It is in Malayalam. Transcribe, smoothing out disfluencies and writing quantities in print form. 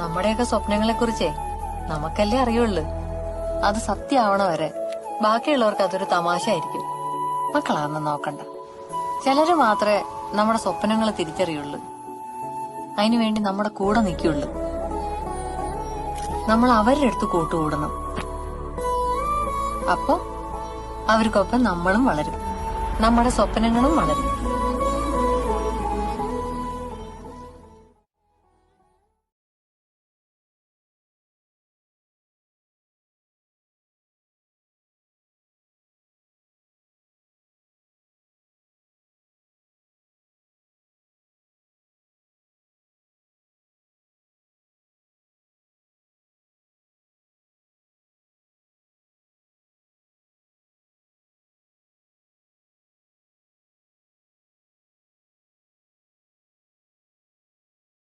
നമ്മുടെയൊക്കെ സ്വപ്നങ്ങളെ കുറിച്ചേ നമുക്കല്ലേ അറിയുള്ളൂ. അത് സത്യമാവണ വരെ ബാക്കിയുള്ളവർക്ക് അതൊരു തമാശ ആയിരിക്കും. മക്കളാണെന്ന് നോക്കണ്ട. ചിലര് മാത്രമേ നമ്മുടെ സ്വപ്നങ്ങൾ തിരിച്ചറിയുള്ളൂ. അതിനുവേണ്ടി നമ്മുടെ കൂടെ നിൽക്കുള്ളൂ. നമ്മൾ അവരുടെ അടുത്ത് കൂട്ടുകൂടണം. അപ്പൊ അവർക്കൊപ്പം നമ്മളും വളരും, നമ്മുടെ സ്വപ്നങ്ങളും വളരും.